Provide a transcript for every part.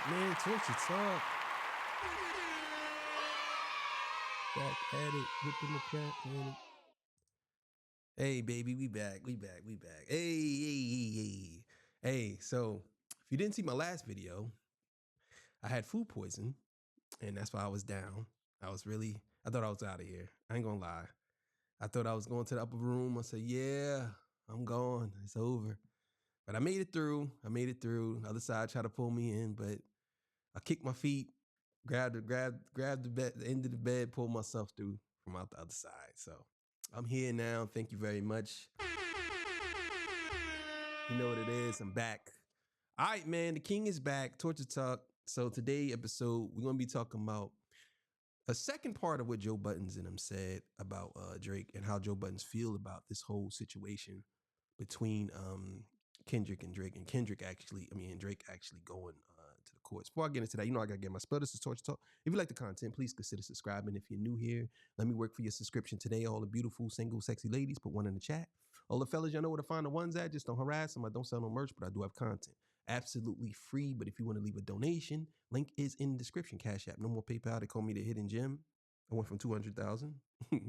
man. Torture talk. Back at it, whipping the crap, man. Hey, baby, we back. Hey. So, if you didn't see my last video, I had food poison, and that's why I was down. I thought I was out of here. I ain't gonna lie. I thought I was going to the upper room. I said, yeah, I'm gone. It's over. But I made it through. The other side tried to pull me in, but I kicked my feet, grabbed the bed, the end of the bed, pulled myself through from out the other side. So I'm here now. Thank you very much. You know what it is. I'm back. All right, man. The king is back. Torture Talk. So today episode, we're gonna be talking about a second part of what Joe Buttons and him said about Drake and how Joe Buttons feel about this whole situation between Kendrick and Drake, and Drake actually going to the courts. Before I get into that, you know I gotta get my spell. This is Torture Talk. If you like the content, please consider subscribing. If you're new here, let me work for your subscription today. All the beautiful, single, sexy ladies, put one in the chat. All the fellas, y'all know where to find the ones at. Just don't harass them. I don't sell no merch, but I do have content. Absolutely free, but if you want to leave a donation, link is in the description. Cash App, no more PayPal. They call me the hidden gem. I went from 200,000. I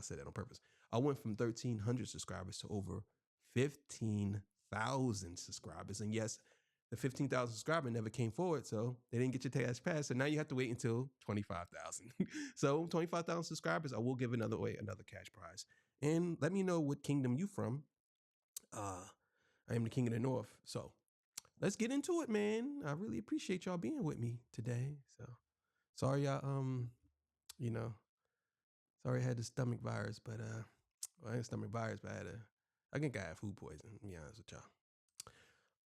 said that on purpose. I went from 1,300 subscribers to over 15,000 subscribers. And yes, the 15,000 subscriber never came forward, so they didn't get your cash pass. So now you have to wait until 25,000. So 25,000 subscribers, I will give another cash prize. And let me know what kingdom you from. I am the king of the north. So let's get into it, man. I really appreciate y'all being with me today. So sorry, sorry I had the stomach virus, but I had stomach virus, but I think I had food poison, to be honest with y'all.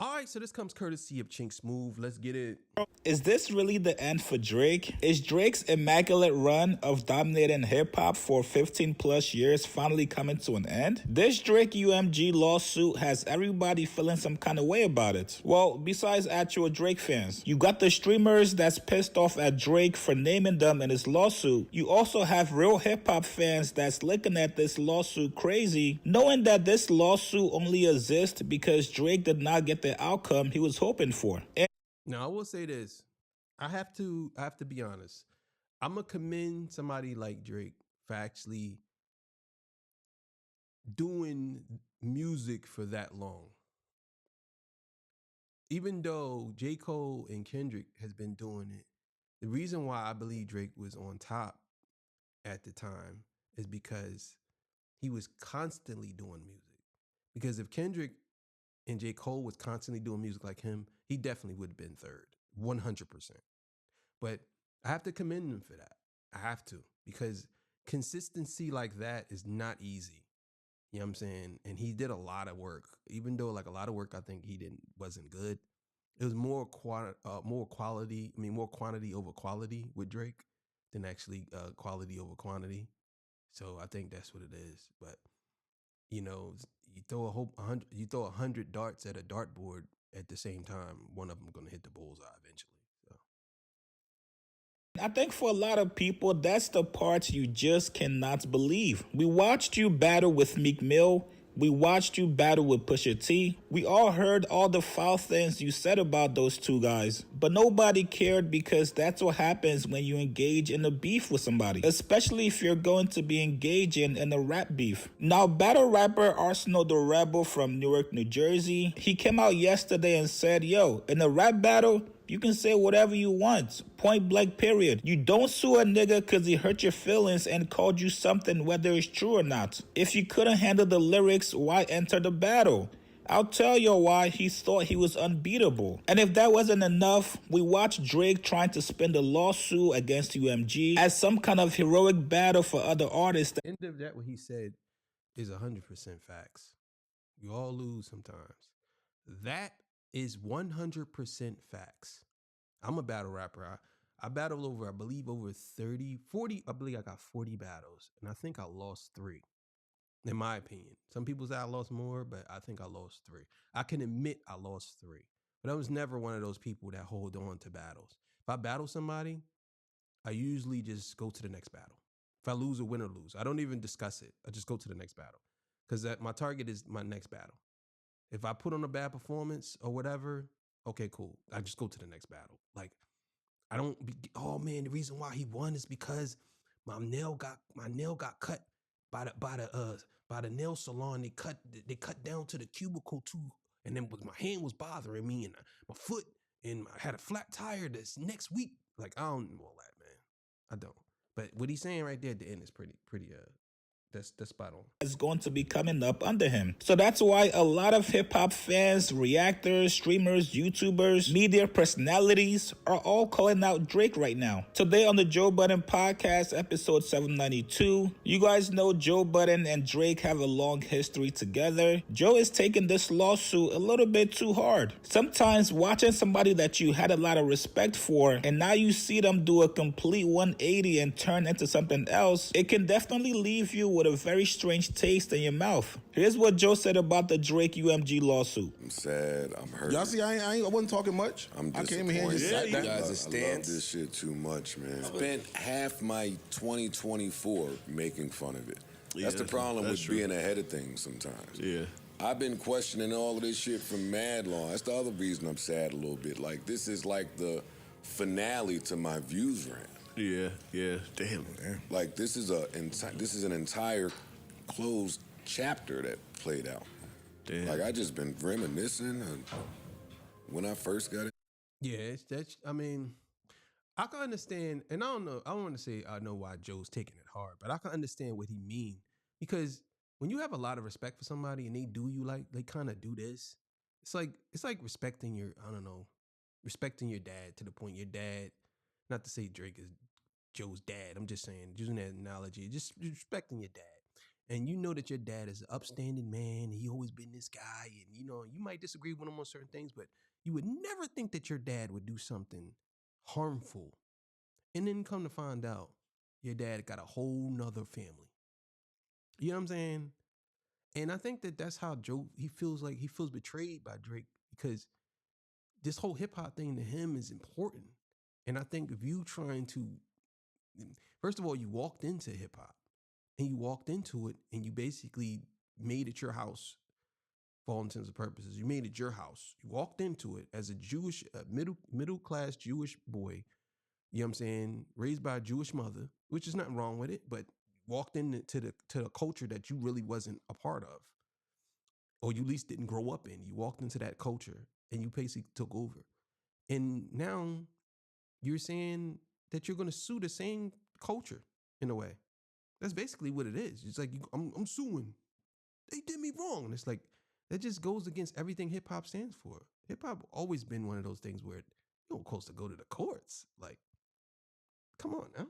All right, so this comes courtesy of Chink Smooth. Let's get it. Is this really the end for Drake? Is Drake's immaculate run of dominating hip-hop for 15 plus years finally coming to an end? This Drake UMG lawsuit has everybody feeling some kind of way about it. Well, besides actual Drake fans, you got the streamers that's pissed off at Drake for naming them in his lawsuit. You also have real hip-hop fans that's looking at this lawsuit crazy, knowing that this lawsuit only exists because Drake did not get the outcome he was hoping for. Now, I will say this. I have to be honest. I'm going to commend somebody like Drake for actually doing music for that long. Even though J. Cole and Kendrick has been doing it, the reason why I believe Drake was on top at the time is because he was constantly doing music. Because if Kendrick and J. Cole was constantly doing music like him, he definitely would have been third, 100%. But I have to commend him for that. I have to, because consistency like that is not easy. You know what I'm saying? And he did a lot of work, even though like a lot of work I think wasn't good. It was more quantity over quality with Drake than actually quality over quantity. So I think that's what it is. But you throw 100 darts at a dartboard at the same time, one of them gonna hit the bullseye eventually. So. I think for a lot of people, that's the part you just cannot believe. We watched you battle with Meek Mill. We watched you battle with Pusha T. We all heard all the foul things you said about those two guys. But nobody cared because that's what happens when you engage in a beef with somebody. Especially if you're going to be engaging in a rap beef. Now, battle rapper Arsenal the Rebel from Newark, New Jersey, he came out yesterday and said, yo, in a rap battle, you can say whatever you want. Point blank, period. You don't sue a nigga because he hurt your feelings and called you something whether it's true or not. If you couldn't handle the lyrics, why enter the battle? I'll tell you why he thought he was unbeatable. And if that wasn't enough, we watched Drake trying to spin the lawsuit against UMG as some kind of heroic battle for other artists. The end of that, what he said is 100% facts. You all lose sometimes. That is 100% facts. I'm a battle rapper. I battled over 40, I believe I got 40 battles. And I think I lost 3, in my opinion. Some people say I lost more, but I think I lost 3. I can admit I lost 3. But I was never one of those people that hold on to battles. If I battle somebody, I usually just go to the next battle. If I lose or win or lose, I don't even discuss it. I just go to the next battle. Because my target is my next battle. If I put on a bad performance or whatever, okay, cool. I just go to the next battle. Like, I don't be, oh man, the reason why he won is because my nail got cut by the nail salon. They cut down to the cubicle too, and then my hand was bothering me, and my foot, and I had a flat tire this next week. Like, I don't know all that, man. I don't. But what he's saying right there at the end is pretty that's spot on. Is going to be coming up under him. So that's why a lot of hip-hop fans, reactors, streamers, YouTubers, media personalities are all calling out Drake right now. Today on the Joe Budden podcast, episode 792, you guys know Joe Budden and Drake have a long history together. Joe is taking this lawsuit a little bit too hard. Sometimes watching somebody that you had a lot of respect for and now you see them do a complete 180 and turn into something else, it can definitely leave you with a very strange taste in your mouth. Here's what Joe said about the Drake UMG lawsuit. I'm sad. I'm hurt. Y'all see, I wasn't talking much. I came in here and just sat down. I love this shit too much, man. Spent half my 2024 making fun of it. That's the problem with being ahead of things sometimes. Yeah. I've been questioning all of this shit for mad long. That's the other reason I'm sad a little bit. Like, this is like the finale to my views rant. Yeah. Damn. Like, this is an entire closed chapter that played out. Damn. Like, I just been reminiscing when I first got it. Yeah, I mean, I can understand, and I don't know, I don't want to say I know why Joe's taking it hard, but I can understand what he mean, because when you have a lot of respect for somebody and they do you like, they kind of do this, it's like respecting your, I don't know, respecting your dad to the point your dad, not to say Drake is Joe's dad, I'm just saying, using that analogy, just respecting your dad. And you know that your dad is an upstanding man, and he always been this guy, and you know, you might disagree with him on certain things, but you would never think that your dad would do something harmful. And then come to find out, your dad got a whole nother family. You know what I'm saying? And I think that that's how Joe, he feels betrayed by Drake, because this whole hip hop thing to him is important. And I think if you trying to, first of all, you walked into hip hop and you walked into it and you basically made it your house for all intents and purposes. You made it your house. You walked into it as a Jewish, middle class Jewish boy, you know what I'm saying, raised by a Jewish mother, which is nothing wrong with it, but walked into the culture that you really wasn't a part of, or you at least didn't grow up in. You walked into that culture and you basically took over. And now you're saying that you're going to sue the same culture in a way. That's basically what it is. It's like, I'm suing. They did me wrong. And it's like, that just goes against everything hip hop stands for. Hip hop always been one of those things where you don't supposed to go to the courts. Like, come on now.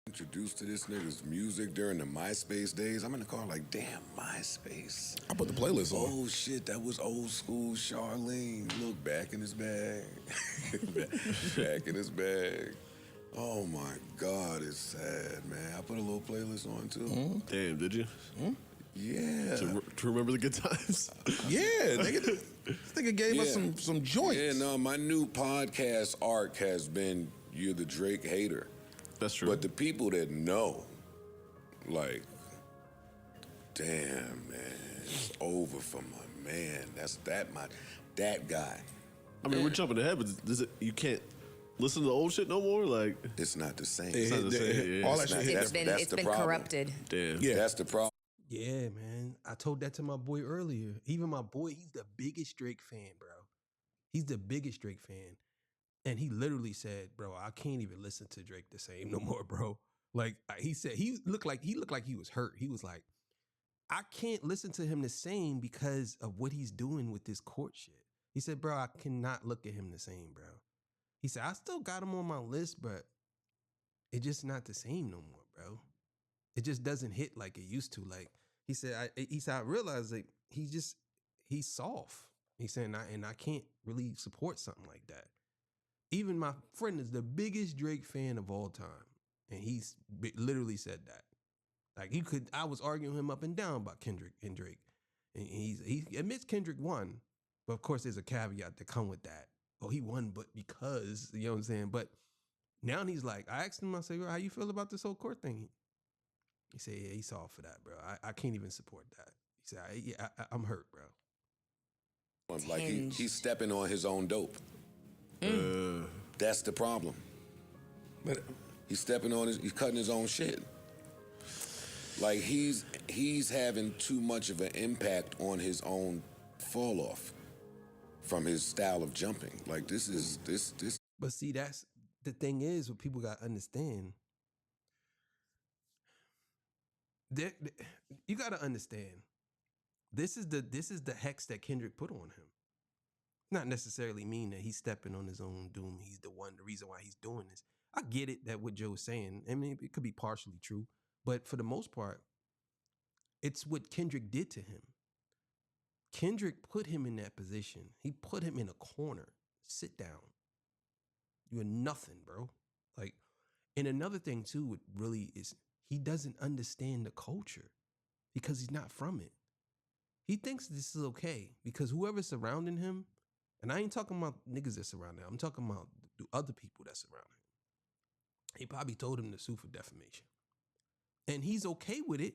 Introduced to this nigga's music during the MySpace days. I'm in the car like, damn, MySpace. I put the playlist on. Oh shit, that was old school Charlene. Look, back in his bag. back in his bag. Oh my God, it's sad, man. I put a little playlist on too. Mm-hmm. Damn, did you? Mm-hmm. Yeah. To remember the good times? Yeah, this nigga gave us some joints. Yeah, no, my new podcast arc has been You're the Drake Hater. That's true. But the people that know, like, damn, man, it's over for my man. That guy. I mean, we're jumping ahead, but you can't listen to the old shit no more? Like, it's not the same. It's not the same. All that shit. It's been corrupted. Damn. Yeah. That's the problem. Yeah, man. I told that to my boy earlier. Even my boy, he's the biggest Drake fan, bro. He's the biggest Drake fan. And he literally said, bro, I can't even listen to Drake the same no more, bro. Like, he said, he looked like he was hurt. He was like, I can't listen to him the same because of what he's doing with this court shit. He said, bro, I cannot look at him the same, bro. He said, I still got him on my list, but it's just not the same no more, bro. It just doesn't hit like it used to. Like, he said, I realized like he's soft. He said, I can't really support something like that. Even my friend is the biggest Drake fan of all time. And he's literally said that. Like, I was arguing him up and down about Kendrick and Drake. And he admits Kendrick won. But of course, there's a caveat to come with that. Oh, he won, but because, you know what I'm saying? But now he's like, I asked him, I said, how you feel about this whole court thing? He said, yeah, he's soft for that, bro. I can't even support that. He said, I'm hurt, bro. Like he's stepping on his own dope. That's the problem. But He's cutting his own shit. Like he's having too much of an impact on his own fall off from his style of jumping. Like this. But see, that's the thing is what people got to understand. You got to understand. This is the hex that Kendrick put on him. Not necessarily mean that he's stepping on his own doom. He's the reason why he's doing this. I get it that what Joe's saying. I mean, it could be partially true, but for the most part, it's what Kendrick did to him. Kendrick put him in that position. He put him in a corner. Sit down. You're nothing, bro. Like, and another thing too, it really is he doesn't understand the culture because he's not from it. He thinks this is okay because whoever's surrounding him, and I ain't talking about niggas that surround him. I'm talking about the other people that surround him. He probably told him to sue for defamation. And he's okay with it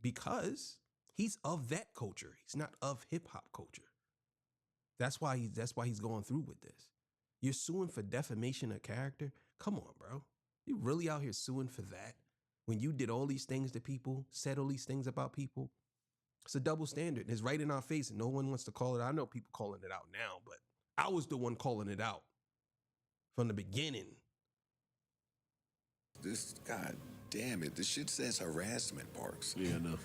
because he's of that culture. He's not of hip hop culture. That's why he's going through with this. You're suing for defamation of character? Come on, bro. You really out here suing for that? When you did all these things to people, said all these things about people? It's a double standard. It's right in our face and no one wants to call it out. I know people calling it out now, but I was the one calling it out from the beginning. This, God damn it, this shit says harassment, Parks. Yeah, no.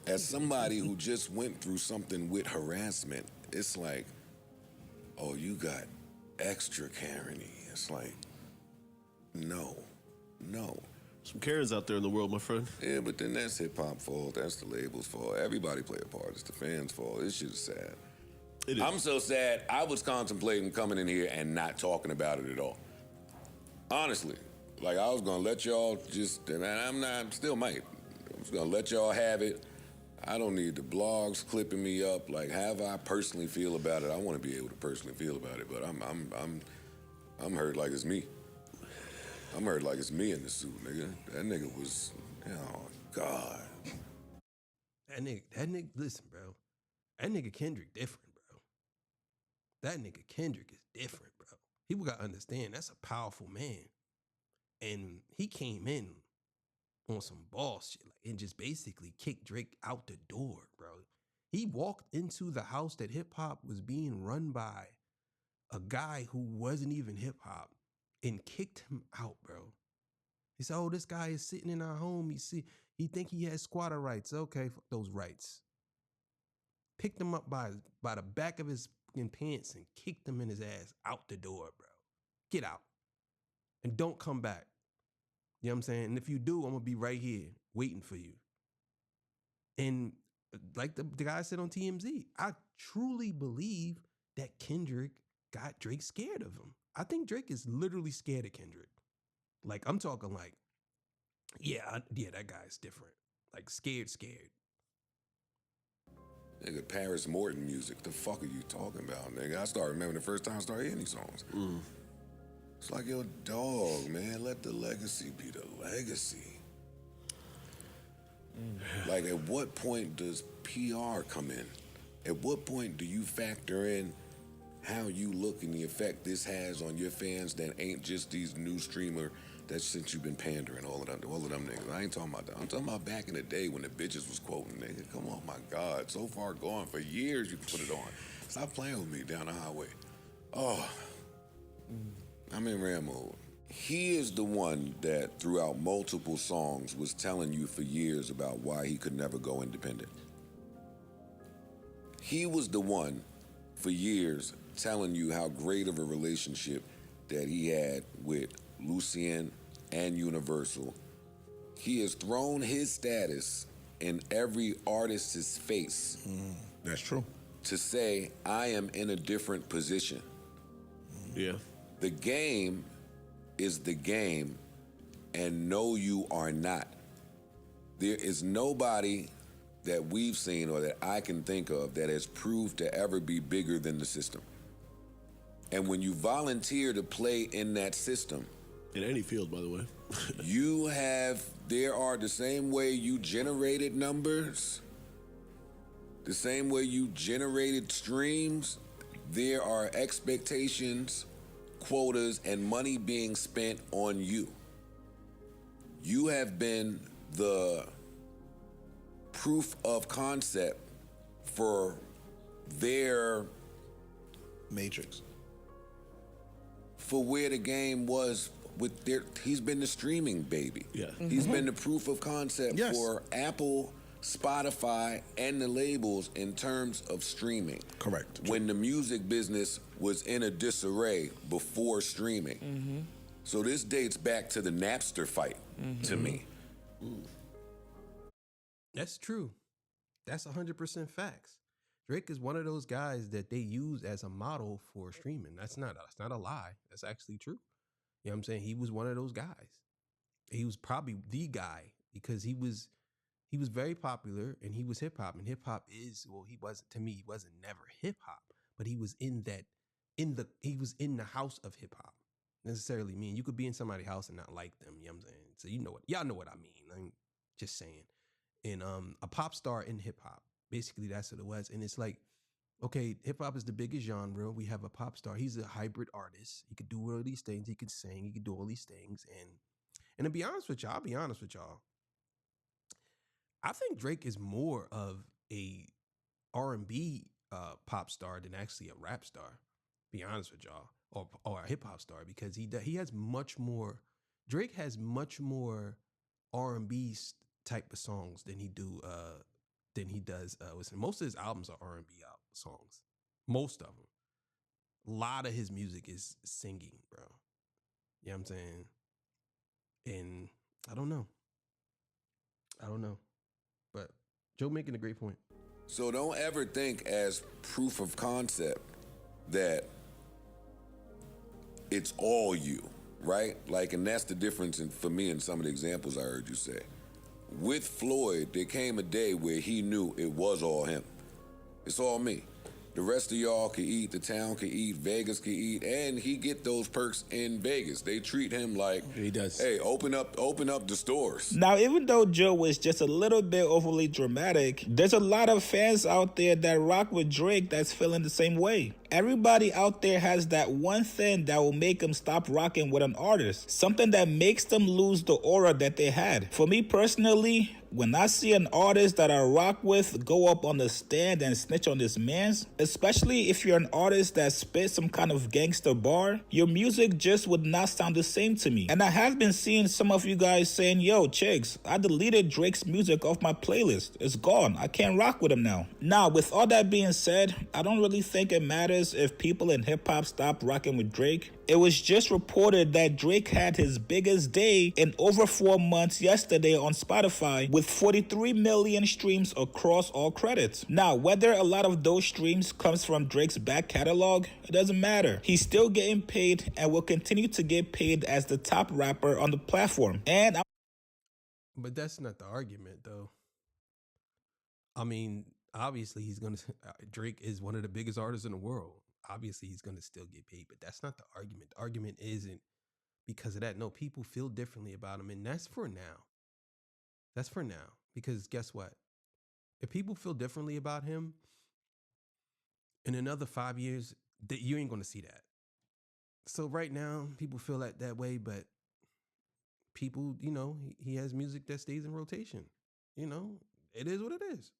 As somebody who just went through something with harassment, it's like, oh, you got extra Karen-y. It's like, no. Some Karens out there in the world, my friend. Yeah, but then that's hip-hop fault. That's the label's fault. Everybody play a part. It's the fans' fault. This shit is sad. It is. I'm so sad, I was contemplating coming in here and not talking about it at all. Honestly. Like, I was going to let y'all just, and I'm still might. I'm just going to let y'all have it. I don't need the blogs clipping me up. Like, however I personally feel about it, I want to be able to personally feel about it, but I'm hurt like it's me. I'm hurt like it's me in the suit, nigga. That nigga was, oh, God. That nigga, listen, bro. That nigga Kendrick different, bro. That nigga Kendrick is different, bro. People got to understand, that's a powerful man. And he came in on some boss shit and just basically kicked Drake out the door, bro. He walked into the house that hip hop was being run by a guy who wasn't even hip hop and kicked him out, bro. He said, oh, this guy is sitting in our home. He think he has squatter rights. Okay, fuck those rights. Picked him up by the back of his fucking pants and kicked him in his ass out the door, bro. Get out. And don't come back. You know what I'm saying? And if you do, I'm going to be right here waiting for you. And like the guy said on TMZ, I truly believe that Kendrick got Drake scared of him. I think Drake is literally scared of Kendrick. Like, I'm talking like, yeah, that guy's different. Like, scared. Nigga, Paris Morton music. The fuck are you talking about, nigga? I started remembering the first time I started hearing these songs. It's like, yo, dog, man, let the legacy be the legacy. Like, at what point does PR come in? At what point do you factor in how you look and the effect this has on your fans that ain't just these new streamer that since you've been pandering, all of them niggas. I ain't talking about that. I'm talking about back in the day when the bitches was quoting, nigga. Come on, my God. So far gone. For years you can put it on. Stop playing with me down the highway. Oh. I'm in Ram mode. He is the one that throughout multiple songs was telling you for years about why he could never go independent. He was the one for years telling you how great of a relationship that he had with Lucien and Universal. He has thrown his status in every artist's face. That's true. To say, I am in a different position. Yeah. The game is the game, and no, you are not. There is nobody that we've seen or that I can think of that has proved to ever be bigger than the system. And when you volunteer to play in that system, in any field, by the way, there are the same way you generated numbers, The same way you generated streams, there are expectations, quotas, and money being spent on you. You have been the proof of concept for their Matrix. for where the game was with their. He's been the streaming baby. Yeah. He's been the proof of concept Yes. for Apple, Spotify, and the labels in terms of streaming. Correct. When the music business was in a disarray before streaming. So this dates back to the Napster fight to me. That's true. That's 100% facts. Drake is one of those guys that they use as a model for streaming. That's not a lie. That's actually true. You know what I'm saying? He was one of those guys. He was probably the guy because he was very popular and he was hip hop. And hip hop is, well, he wasn't, to me, he wasn't never hip hop, but he was he was in the house of hip hop. Necessarily mean you could be in somebody's house and not like them. You know what I'm saying? So y'all know what I mean. I'm just saying. And a pop star in hip hop. Basically, that's what it was. And it's like, okay, hip hop is the biggest genre. We have a pop star. He's a hybrid artist. He could do all these things. He could sing. He could do all these things. And to be honest with y'all, I'll be honest with y'all. I think Drake is more of a R&B pop star than actually a rap star. Be honest with y'all, or a hip hop star, because he has much more. Drake has much more R&B type of songs than he does. Most of his albums are R&B songs. Most of them. A lot of his music is singing, bro. You know what I'm saying? And I don't know. But Joe making a great point. So don't ever think as proof of concept that it's all you, right? Like, and that's the difference for me in some of the examples I heard you say. With Floyd, there came a day where he knew it was all him. It's all me. The rest of y'all can eat, the town can eat, Vegas can eat, and he get those perks in Vegas. They treat him like, He does. hey, open up the stores. Now, even though Joe was just a little bit overly dramatic, there's a lot of fans out there that rock with Drake that's feeling the same way. Everybody out there has that one thing that will make them stop rocking with an artist. Something that makes them lose the aura that they had. For me personally, when I see an artist that I rock with go up on the stand and snitch on this man's, especially if you're an artist that spits some kind of gangster bar, your music just would not sound the same to me. And I have been seeing some of you guys saying, yo, chicks, I deleted Drake's music off my playlist. It's gone. I can't rock with him now. Now, with all that being said, I don't really think it matters if people in hip-hop stop rocking with Drake. It was just reported that Drake had his biggest day in over 4 months yesterday on Spotify with 43 million streams across all credits. Now, whether a lot of those streams comes from Drake's back catalog, it doesn't matter. He's still getting paid and will continue to get paid as the top rapper on the platform. But that's not the argument, though. I mean, obviously Drake is one of the biggest artists in the world. Obviously he's going to still get paid, but that's not the argument. The argument isn't because of that. No, people feel differently about him, and that's for now. That's for now, because guess what? If people feel differently about him in another 5 years, you ain't going to see that. So right now, people feel that way, but people, he has music that stays in rotation. It is what it is.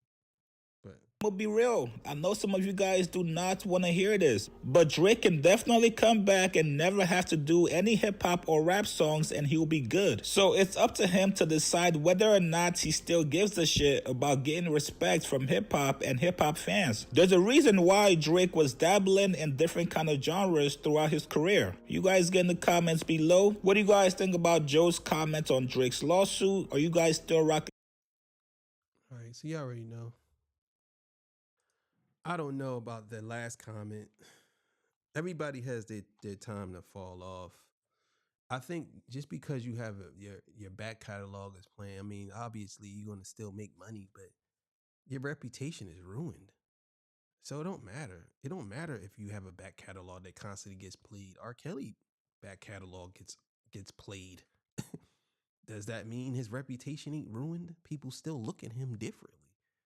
But I'm gonna be real. I know some of you guys do not want to hear this, but Drake can definitely come back and never have to do any hip-hop or rap songs and he'll be good. So it's up to him to decide whether or not he still gives a shit about getting respect from hip-hop and hip-hop fans. There's a reason why Drake was dabbling in different kind of genres throughout his career. You guys get in the comments below. What do you guys think about Joe's comments on Drake's lawsuit? Are you guys still rocking? all right, so you already know. I don't know about the last comment. Everybody has their time to fall off. I think just because you have your back catalog is playing, I mean, obviously you're going to still make money, but your reputation is ruined. So it don't matter. It don't matter if you have a back catalog that constantly gets played. R. Kelly back catalog gets played. Does that mean his reputation ain't ruined? People still look at him differently.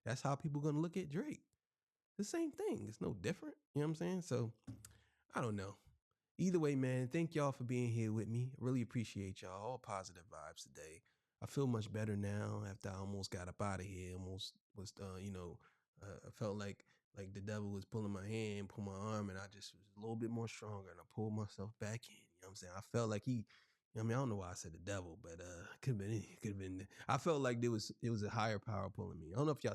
That's how people going to look at Drake. the same thing. It's no different. You know what I'm saying? So I don't know. Either way, man, thank y'all for being here with me. I really appreciate y'all. All positive vibes today. I feel much better now after I almost got up out of here. Almost was, I felt like the devil was pulling my hand, pull my arm, and I just was a little bit more stronger, and I pulled myself back in. You know what I'm saying? I felt like I don't know why I said the devil, but could have been. Could have been. I felt like it was a higher power pulling me. I don't know if y'all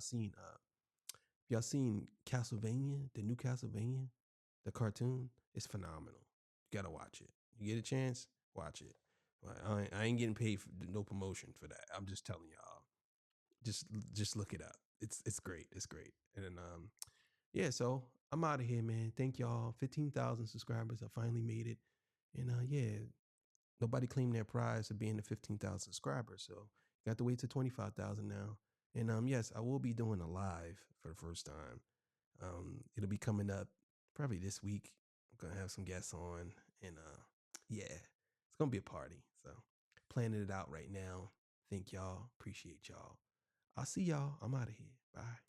seen Castlevania, the new Castlevania, the cartoon. It's phenomenal. You gotta watch it. You get a chance, watch it. I ain't getting paid for no promotion for that. I'm just telling y'all. Just look it up. It's great. It's great. And then yeah. So I'm out of here, man. Thank y'all. 15,000 subscribers. I finally made it. And yeah, nobody claimed their prize of being the 15,000 subscribers. So you got to wait to 25,000 now. And yes, I will be doing a live for the first time. It'll be coming up probably this week. I'm gonna have some guests on, and yeah, it's gonna be a party. So planning it out right now. Thank y'all. Appreciate y'all. I'll see y'all. I'm out of here. Bye.